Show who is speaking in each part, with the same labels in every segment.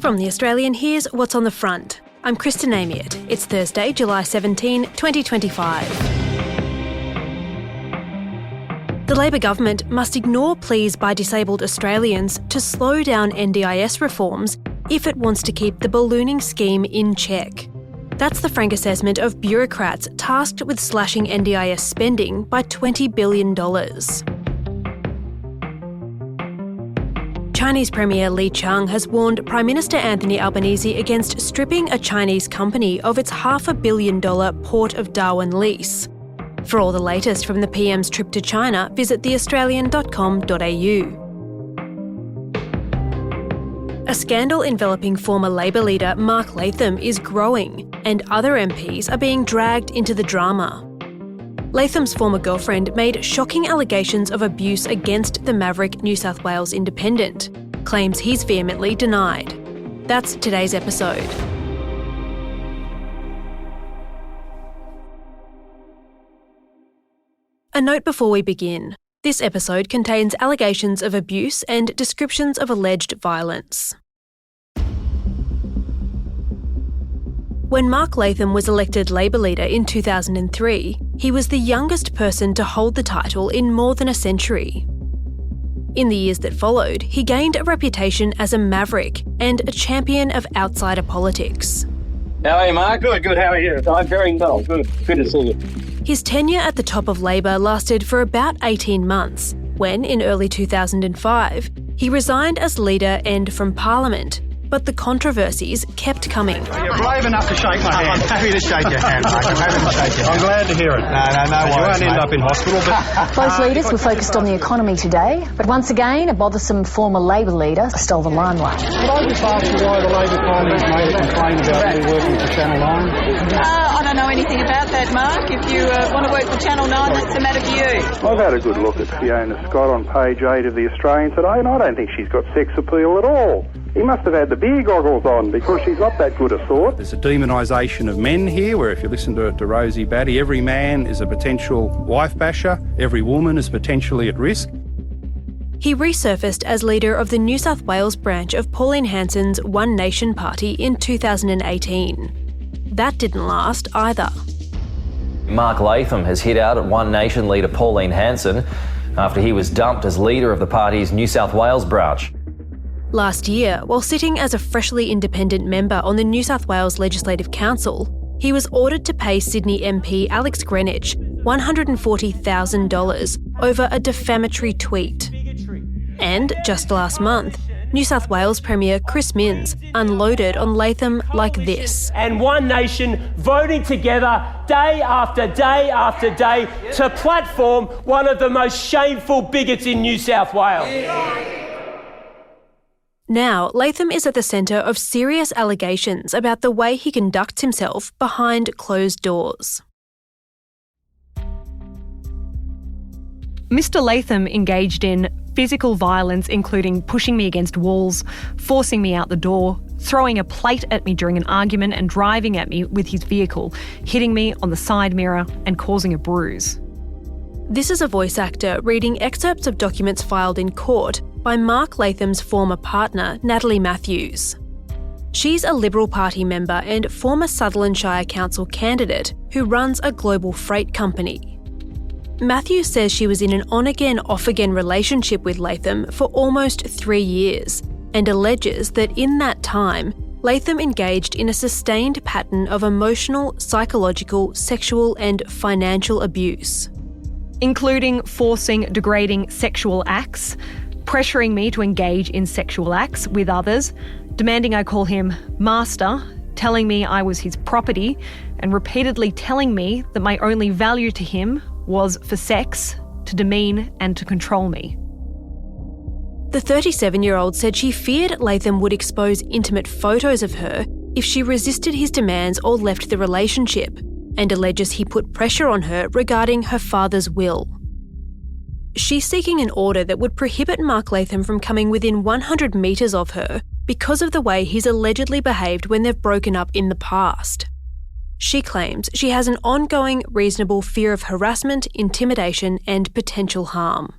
Speaker 1: From The Australian, here's what's on the front. I'm Kristen Amiot. It's Thursday, July 17, 2025. The Labor government must ignore pleas by disabled Australians to slow down NDIS reforms if it wants to keep the ballooning scheme in check. That's the frank assessment of bureaucrats tasked with slashing NDIS spending by $20 billion. Chinese Premier Li Qiang has warned Prime Minister Anthony Albanese against stripping a Chinese company of its $500 million Port of Darwin lease. For all the latest from the PM's trip to China, visit theaustralian.com.au. A scandal enveloping former Labor leader Mark Latham is growing, and other MPs are being dragged into the drama. Latham's former girlfriend made shocking allegations of abuse against the maverick New South Wales Independent, claims he's vehemently denied. That's today's episode. A note before we begin. This episode contains allegations of abuse and descriptions of alleged violence. When Mark Latham was elected Labor leader in 2003, he was the youngest person to hold the title in more than a century. In the years that followed, he gained a reputation as a maverick and a champion of outsider politics.
Speaker 2: How are you, Mark? Good. How are you? I'm very well. Good to see you.
Speaker 1: His tenure at the top of Labor lasted for about 18 months, when, in early 2005, he resigned as leader and from Parliament. But the controversies kept coming.
Speaker 3: You're brave enough to shake my hand. I'm happy to shake your hand, Mark. I'm happy to shake your hand. I'm glad to hear it. No worries, you won't end up in hospital. But
Speaker 4: Both leaders were focused on the economy today, but once again, a bothersome former Labor leader stole the limelight.
Speaker 3: Could I just ask you why the Labor Party made a complaint about me working for Channel 9?
Speaker 5: I don't know anything about that, Mark. If you want to work for Channel 9, that's a matter for you.
Speaker 6: I've had a good look at Fiona Scott on page 8 of The Australian today, and I don't think she's got sex appeal at all. He must have had the beer goggles on because she's not that good a sort.
Speaker 7: There's a demonisation of men here where if you listen to Rosie Batty, every man is a potential wife basher, every woman is potentially at risk.
Speaker 1: He resurfaced as leader of the New South Wales branch of Pauline Hanson's One Nation party in 2018. That didn't last either.
Speaker 8: Mark Latham has hit out at One Nation leader Pauline Hanson after he was dumped as leader of the party's New South Wales branch.
Speaker 1: Last year, while sitting as a freshly independent member on the New South Wales Legislative Council, he was ordered to pay Sydney MP Alex Greenwich $140,000 over a defamatory tweet. And just last month, New South Wales Premier Chris Minns unloaded on Latham like this.
Speaker 9: And One Nation voting together day after day after day to platform one of the most shameful bigots in New South Wales.
Speaker 1: Now, Latham is at the centre of serious allegations about the way he conducts himself behind closed doors.
Speaker 10: Mr. Latham engaged in physical violence, including pushing me against walls, forcing me out the door, throwing a plate at me during an argument and driving at me with his vehicle, hitting me on the side mirror and causing a bruise.
Speaker 1: This is a voice actor reading excerpts of documents filed in court by Mark Latham's former partner, Natalie Matthews. She's a Liberal Party member and former Sutherland Shire Council candidate who runs a global freight company. Matthews says she was in an on-again, off-again relationship with Latham for almost 3 years and alleges that in that time, Latham engaged in a sustained pattern of emotional, psychological, sexual and financial abuse.
Speaker 10: Including forcing degrading sexual acts, pressuring me to engage in sexual acts with others, demanding I call him master, telling me I was his property, and repeatedly telling me that my only value to him was for sex, to demean and to control me.
Speaker 1: The 37-year-old said she feared Latham would expose intimate photos of her if she resisted his demands or left the relationship, and alleges he put pressure on her regarding her father's will. She's seeking an order that would prohibit Mark Latham from coming within 100 metres of her because of the way he's allegedly behaved when they've broken up in the past. She claims she has an ongoing, reasonable fear of harassment, intimidation and potential harm.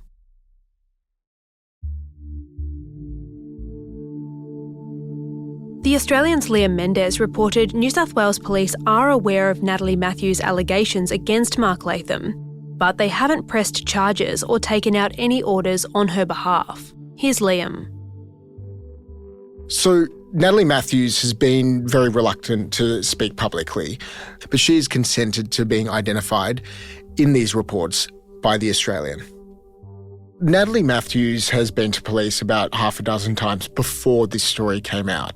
Speaker 1: The Australian's Liam Mendes reported New South Wales Police are aware of Natalie Matthews' allegations against Mark Latham, but they haven't pressed charges or taken out any orders on her behalf. Here's Liam.
Speaker 11: So Natalie Matthews has been very reluctant to speak publicly, but she's consented to being identified in these reports by The Australian. Natalie Matthews has been to police about half a dozen times before this story came out.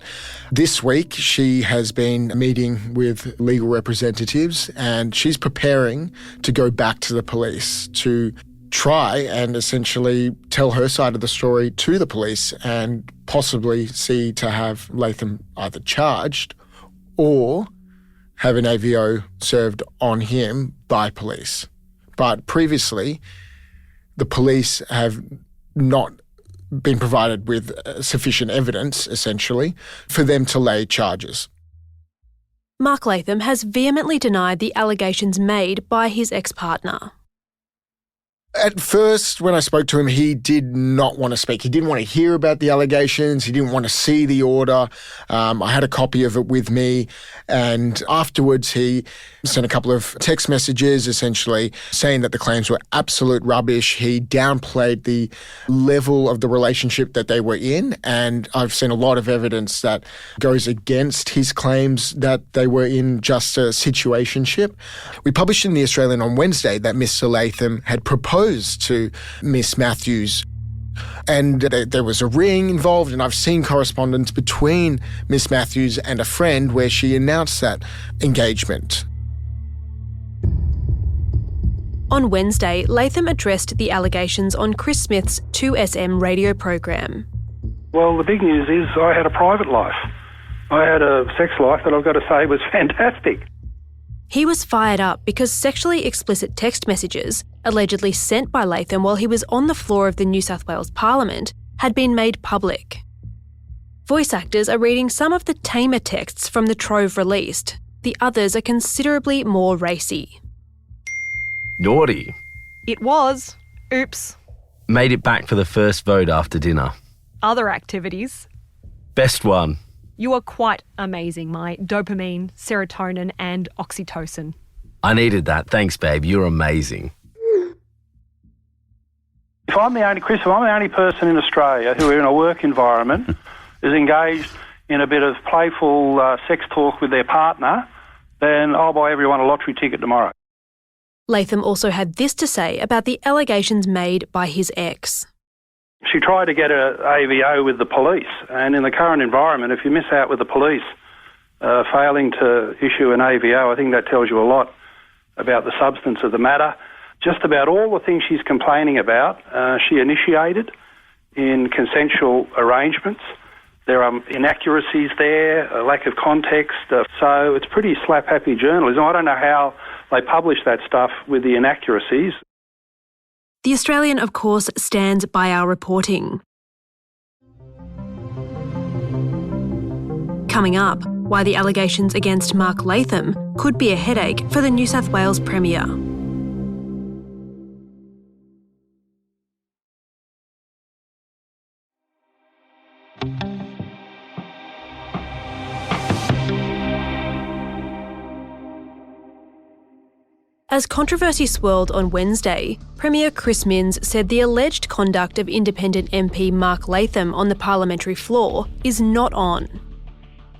Speaker 11: This week, she has been meeting with legal representatives and she's preparing to go back to the police to try and essentially tell her side of the story to the police and possibly see to have Latham either charged or have an AVO served on him by police. But previously, the police have not been provided with sufficient evidence, essentially, for them to lay charges.
Speaker 1: Mark Latham has vehemently denied the allegations made by his ex-partner.
Speaker 11: At first, when I spoke to him, he did not want to speak. He didn't want to hear about the allegations. He didn't want to see the order. I had a copy of it with me. And afterwards, he sent a couple of text messages, essentially saying that the claims were absolute rubbish. He downplayed the level of the relationship that they were in. And I've seen a lot of evidence that goes against his claims that they were in just a situationship. We published in The Australian on Wednesday that Mr. Latham had proposed to Miss Matthews, and there was a ring involved, and I've seen correspondence between Miss Matthews and a friend where she announced that engagement.
Speaker 1: On Wednesday, Latham addressed the allegations on Chris Smith's 2SM radio program.
Speaker 6: Well, the big news is I had a private life. I had a sex life that I've got to say was fantastic.
Speaker 1: He was fired up because sexually explicit text messages, allegedly sent by Latham while he was on the floor of the New South Wales Parliament, had been made public. Voice actors are reading some of the tamer texts from the trove released. The others are considerably more racy.
Speaker 12: Naughty.
Speaker 10: It was. Oops.
Speaker 12: Made it back for the first vote after dinner.
Speaker 10: Other activities.
Speaker 12: Best one.
Speaker 10: You are quite amazing, my dopamine, serotonin and oxytocin.
Speaker 12: I needed that. Thanks, babe. You're amazing.
Speaker 6: If I'm the only person in Australia who in a work environment is engaged in a bit of playful sex talk with their partner, then I'll buy everyone a lottery ticket tomorrow.
Speaker 1: Latham also had this to say about the allegations made by his ex.
Speaker 6: She tried to get an AVO with the police, and in the current environment, if you miss out with the police failing to issue an AVO, I think that tells you a lot about the substance of the matter. Just about all the things she's complaining about, she initiated in consensual arrangements. There are inaccuracies there, a lack of context, so it's pretty slap-happy journalism. I don't know how they publish that stuff with the inaccuracies.
Speaker 1: The Australian, of course, stands by our reporting. Coming up, why the allegations against Mark Latham could be a headache for the New South Wales Premier. As controversy swirled on Wednesday, Premier Chris Minns said the alleged conduct of independent MP Mark Latham on the parliamentary floor is not on.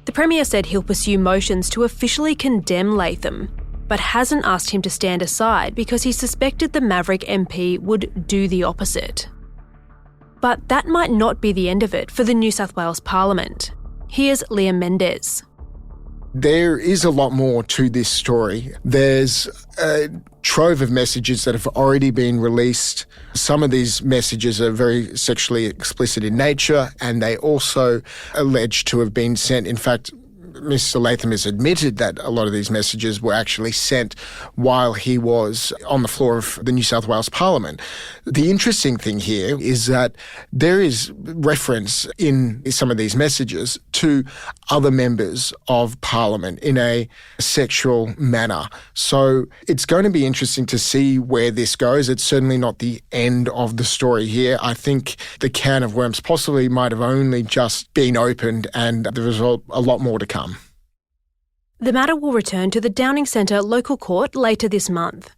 Speaker 1: The Premier said he'll pursue motions to officially condemn Latham, but hasn't asked him to stand aside because he suspected the Maverick MP would do the opposite. But that might not be the end of it for the New South Wales Parliament. Here's Liam Mendes.
Speaker 11: There is a lot more to this story. There's a trove of messages that have already been released. Some of these messages are very sexually explicit in nature, and they also allege to have been sent. In fact, Mr. Latham has admitted that a lot of these messages were actually sent while he was on the floor of the New South Wales Parliament. The interesting thing here is that there is reference in some of these messages to other members of Parliament in a sexual manner. So it's going to be interesting to see where this goes. It's certainly not the end of the story here. I think the can of worms possibly might have only just been opened, and there is a lot more to come.
Speaker 1: The matter will return to the Downing Centre local court later this month.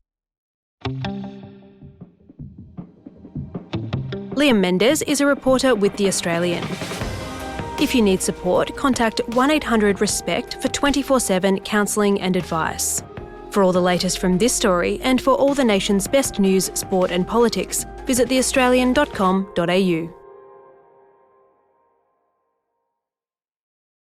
Speaker 1: Liam Mendes is a reporter with The Australian. If you need support, contact 1800-RESPECT for 24/7 counselling and advice. For all the latest from this story and for all the nation's best news, sport and politics, visit theaustralian.com.au.